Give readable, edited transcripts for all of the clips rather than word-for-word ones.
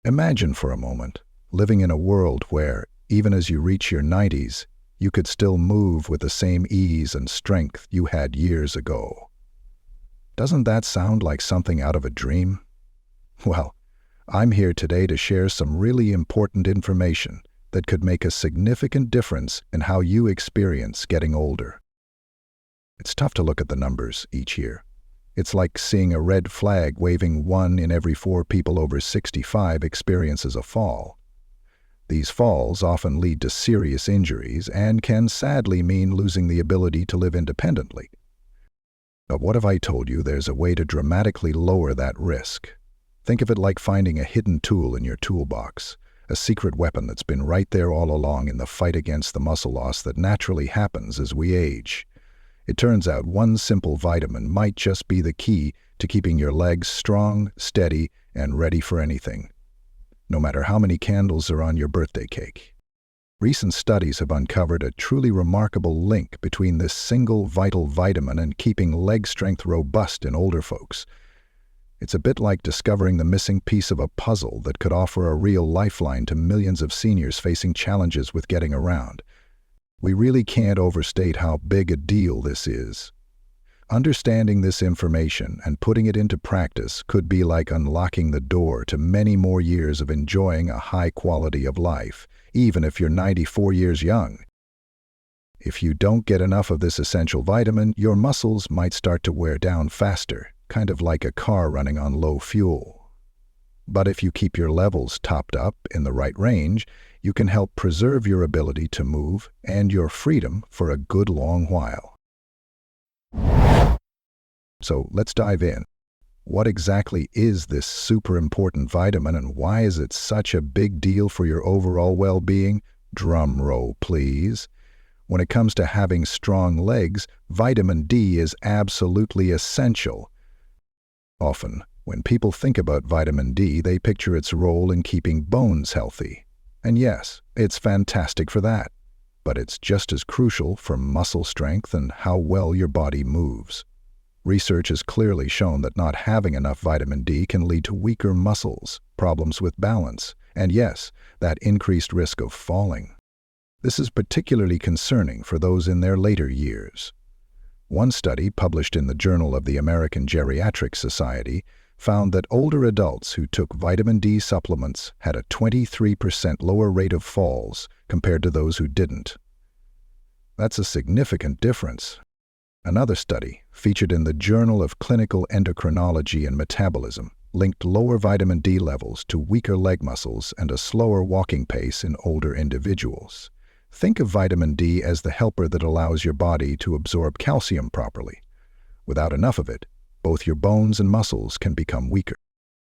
Imagine for a moment living in a world where, even as you reach your 90s, you could still move with the same ease and strength you had years ago. Doesn't that sound like something out of a dream? Well, I'm here today to share some really important information that could make a significant difference in how you experience getting older. It's tough to look at the numbers each year. It's like seeing a red flag waving. 1 in every 4 people over 65 experiences a fall. These falls often lead to serious injuries and can sadly mean losing the ability to live independently. But what if I told you there's a way to dramatically lower that risk? Think of it like finding a hidden tool in your toolbox, a secret weapon that's been right there all along in the fight against the muscle loss that naturally happens as we age. It turns out one simple vitamin might just be the key to keeping your legs strong, steady, and ready for anything, no matter how many candles are on your birthday cake. Recent studies have uncovered a truly remarkable link between this single vital vitamin and keeping leg strength robust in older folks. It's a bit like discovering the missing piece of a puzzle that could offer a real lifeline to millions of seniors facing challenges with getting around. We really can't overstate how big a deal this is. Understanding this information and putting it into practice could be like unlocking the door to many more years of enjoying a high quality of life, even if you're 94 years young. If you don't get enough of this essential vitamin, your muscles might start to wear down faster, kind of like a car running on low fuel. But if you keep your levels topped up in the right range, you can help preserve your ability to move and your freedom for a good long while. So let's dive in. What exactly is this super important vitamin and why is it such a big deal for your overall well-being? Drum roll, please. When it comes to having strong legs, vitamin D is absolutely essential. Often, when people think about vitamin D, they picture its role in keeping bones healthy. And yes, it's fantastic for that, but it's just as crucial for muscle strength and how well your body moves. Research has clearly shown that not having enough vitamin D can lead to weaker muscles, problems with balance, and yes, that increased risk of falling. This is particularly concerning for those in their later years. One study published in the Journal of the American Geriatric Society found that older adults who took vitamin D supplements had a 23% lower rate of falls compared to those who didn't. That's a significant difference. Another study, featured in the Journal of Clinical Endocrinology and Metabolism, linked lower vitamin D levels to weaker leg muscles and a slower walking pace in older individuals. Think of vitamin D as the helper that allows your body to absorb calcium properly. Without enough of it, both your bones and muscles can become weaker.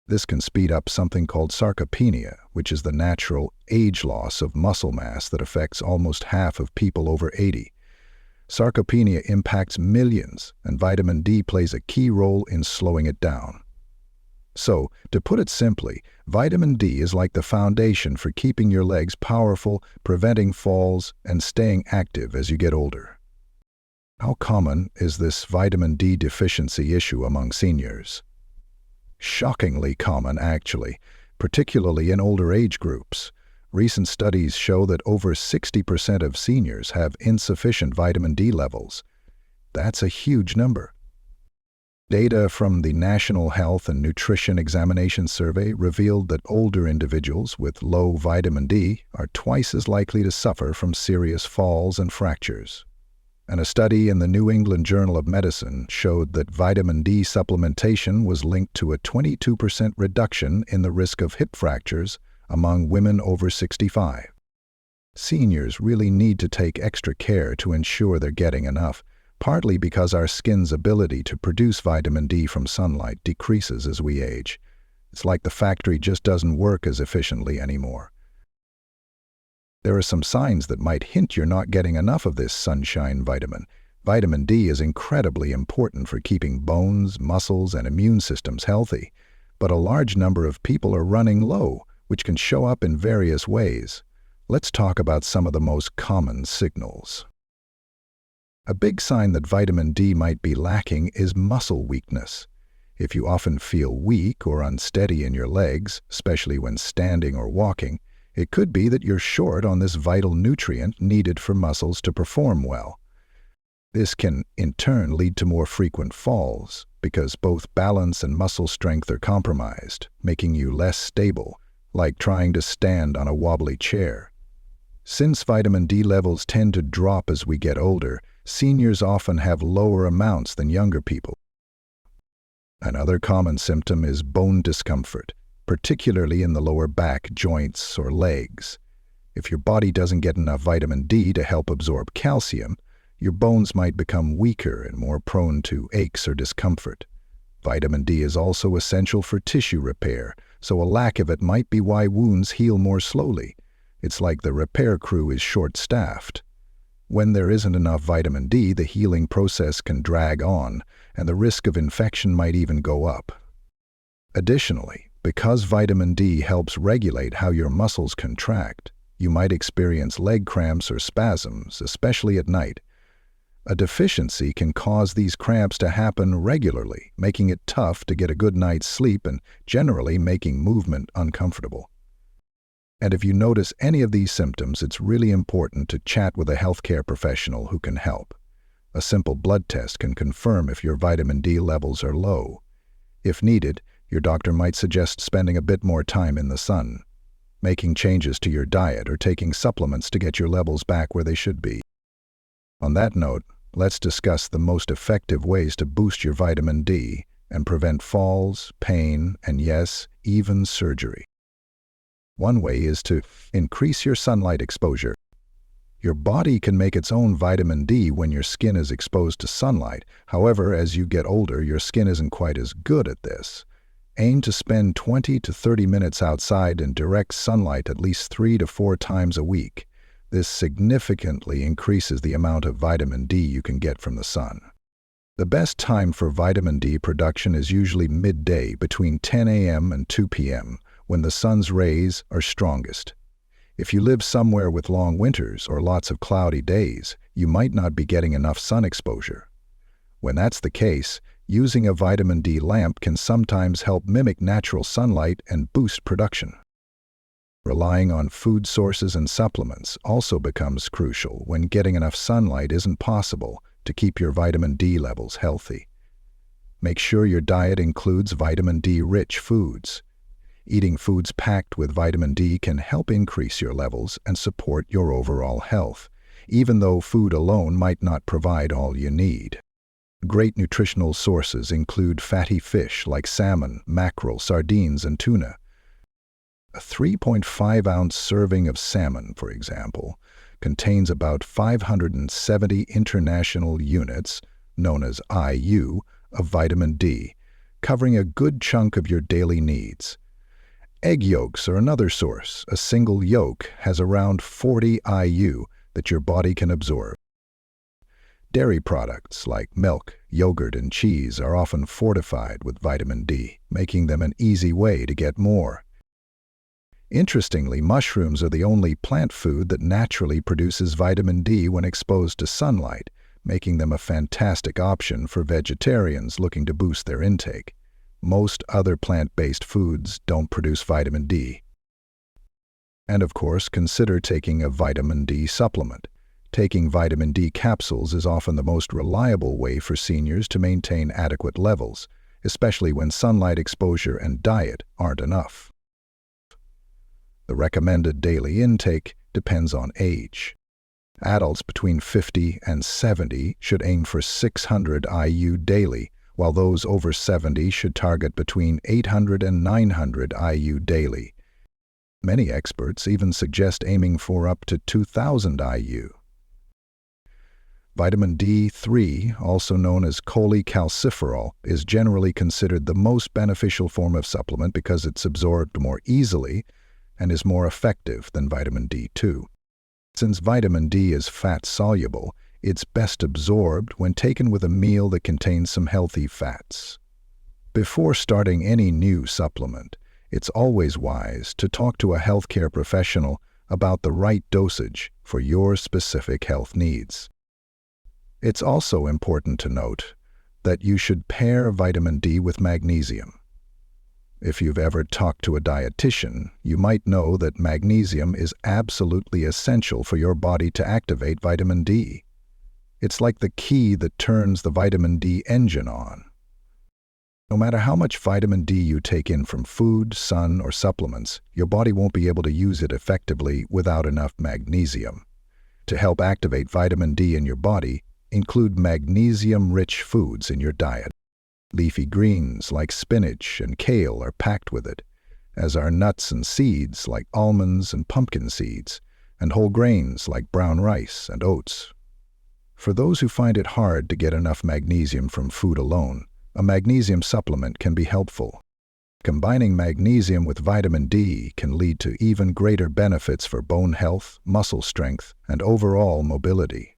This can speed up something called sarcopenia, which is the natural age loss of muscle mass that affects almost half of people over 80. Sarcopenia impacts millions, and vitamin D plays a key role in slowing it down. So, to put it simply, vitamin D is like the foundation for keeping your legs powerful, preventing falls, and staying active as you get older. How common is this vitamin D deficiency issue among seniors? Shockingly common, actually, particularly in older age groups. Recent studies show that over 60% of seniors have insufficient vitamin D levels. That's a huge number. Data from the National Health and Nutrition Examination Survey revealed that older individuals with low vitamin D are twice as likely to suffer from serious falls and fractures. And a study in the New England Journal of Medicine showed that vitamin D supplementation was linked to a 22% reduction in the risk of hip fractures among women over 65. Seniors really need to take extra care to ensure they're getting enough, partly because our skin's ability to produce vitamin D from sunlight decreases as we age. It's like the factory just doesn't work as efficiently anymore. There are some signs that might hint you're not getting enough of this sunshine vitamin. Vitamin D is incredibly important for keeping bones, muscles, and immune systems healthy, but a large number of people are running low, which can show up in various ways. Let's talk about some of the most common signals. A big sign that vitamin D might be lacking is muscle weakness. If you often feel weak or unsteady in your legs, especially when standing or walking, it could be that you're short on this vital nutrient needed for muscles to perform well. This can, in turn, lead to more frequent falls, because both balance and muscle strength are compromised, making you less stable, like trying to stand on a wobbly chair. Since vitamin D levels tend to drop as we get older, seniors often have lower amounts than younger people. Another common symptom is bone discomfort, particularly in the lower back, joints, or legs. If your body doesn't get enough vitamin D to help absorb calcium, your bones might become weaker and more prone to aches or discomfort. Vitamin D is also essential for tissue repair, so a lack of it might be why wounds heal more slowly. It's like the repair crew is short-staffed. When there isn't enough vitamin D, the healing process can drag on, and the risk of infection might even go up. Additionally, because vitamin D helps regulate how your muscles contract, you might experience leg cramps or spasms, especially at night. A deficiency can cause these cramps to happen regularly, making it tough to get a good night's sleep and generally making movement uncomfortable. And if you notice any of these symptoms, it's really important to chat with a healthcare professional who can help. A simple blood test can confirm if your vitamin D levels are low. If needed, your doctor might suggest spending a bit more time in the sun, making changes to your diet, or taking supplements to get your levels back where they should be. On that note, let's discuss the most effective ways to boost your vitamin D and prevent falls, pain, and yes, even surgery. One way is to increase your sunlight exposure. Your body can make its own vitamin D when your skin is exposed to sunlight. However, as you get older, your skin isn't quite as good at this. Aim to spend 20 to 30 minutes outside in direct sunlight at least 3 to 4 times a week. This significantly increases the amount of vitamin D you can get from the sun. The best time for vitamin D production is usually midday between 10 a.m. and 2 p.m., when the sun's rays are strongest. If you live somewhere with long winters or lots of cloudy days, you might not be getting enough sun exposure. When that's the case, using a vitamin D lamp can sometimes help mimic natural sunlight and boost production. Relying on food sources and supplements also becomes crucial when getting enough sunlight isn't possible to keep your vitamin D levels healthy. Make sure your diet includes vitamin D-rich foods. Eating foods packed with vitamin D can help increase your levels and support your overall health, even though food alone might not provide all you need. Great nutritional sources include fatty fish like salmon, mackerel, sardines, and tuna. A 3.5-ounce serving of salmon, for example, contains about 570 international units, known as IU, of vitamin D, covering a good chunk of your daily needs. Egg yolks are another source. A single yolk has around 40 IU that your body can absorb. Dairy products like milk, yogurt, and cheese are often fortified with vitamin D, making them an easy way to get more. Interestingly, mushrooms are the only plant food that naturally produces vitamin D when exposed to sunlight, making them a fantastic option for vegetarians looking to boost their intake. Most other plant-based foods don't produce vitamin D. And of course, consider taking a vitamin D supplement. Taking vitamin D capsules is often the most reliable way for seniors to maintain adequate levels, especially when sunlight exposure and diet aren't enough. The recommended daily intake depends on age. Adults between 50 and 70 should aim for 600 IU daily, while those over 70 should target between 800 and 900 IU daily. Many experts even suggest aiming for up to 2,000 IU. Vitamin D3, also known as cholecalciferol, is generally considered the most beneficial form of supplement because it's absorbed more easily and is more effective than vitamin D2. Since vitamin D is fat-soluble, it's best absorbed when taken with a meal that contains some healthy fats. Before starting any new supplement, it's always wise to talk to a healthcare professional about the right dosage for your specific health needs. It's also important to note, that you should pair vitamin D with magnesium. If you've ever talked to a dietitian, you might know that magnesium is absolutely essential for your body to activate vitamin D. It's like the key that turns the vitamin D engine on. No matter how much vitamin D you take in from food, sun, or supplements, your body won't be able to use it effectively without enough magnesium. To help activate vitamin D in your body, include magnesium-rich foods in your diet. Leafy greens like spinach and kale are packed with it, as are nuts and seeds like almonds and pumpkin seeds, and whole grains like brown rice and oats. For those who find it hard to get enough magnesium from food alone, a magnesium supplement can be helpful. Combining magnesium with vitamin D can lead to even greater benefits for bone health, muscle strength, and overall mobility.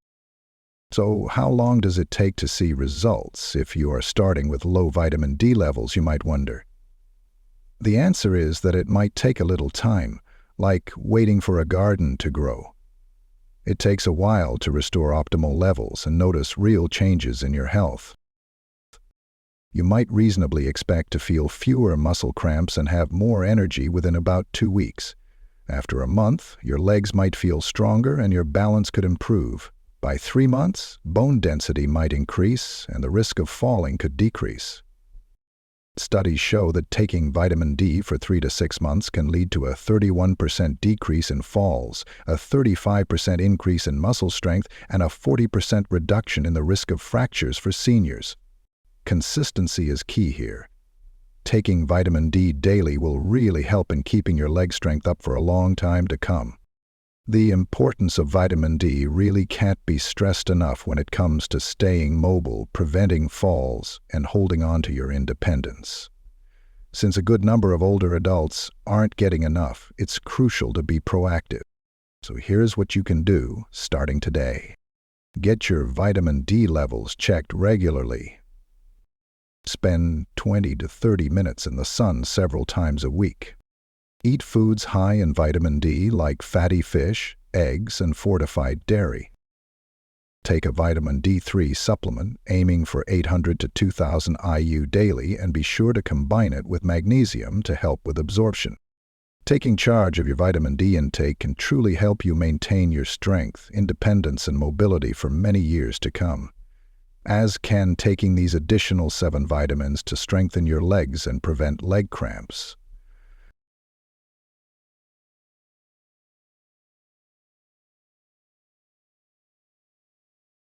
So, how long does it take to see results if you are starting with low vitamin D levels, you might wonder? The answer is that it might take a little time, like waiting for a garden to grow. It takes a while to restore optimal levels and notice real changes in your health. You might reasonably expect to feel fewer muscle cramps and have more energy within about 2 weeks. After a month, your legs might feel stronger and your balance could improve. By 3 months, bone density might increase and the risk of falling could decrease. Studies show that taking vitamin D for 3 to 6 months can lead to a 31% decrease in falls, a 35% increase in muscle strength, and a 40% reduction in the risk of fractures for seniors. Consistency is key here. Taking vitamin D daily will really help in keeping your leg strength up for a long time to come. The importance of vitamin D really can't be stressed enough when it comes to staying mobile, preventing falls, and holding on to your independence. Since a good number of older adults aren't getting enough, it's crucial to be proactive. So here's what you can do starting today. Get your vitamin D levels checked regularly. Spend 20 to 30 minutes in the sun several times a week. Eat foods high in vitamin D like fatty fish, eggs, and fortified dairy. Take a vitamin D3 supplement aiming for 800 to 2000 IU daily and be sure to combine it with magnesium to help with absorption. Taking charge of your vitamin D intake can truly help you maintain your strength, independence, and mobility for many years to come, as can taking these additional 7 vitamins to strengthen your legs and prevent leg cramps.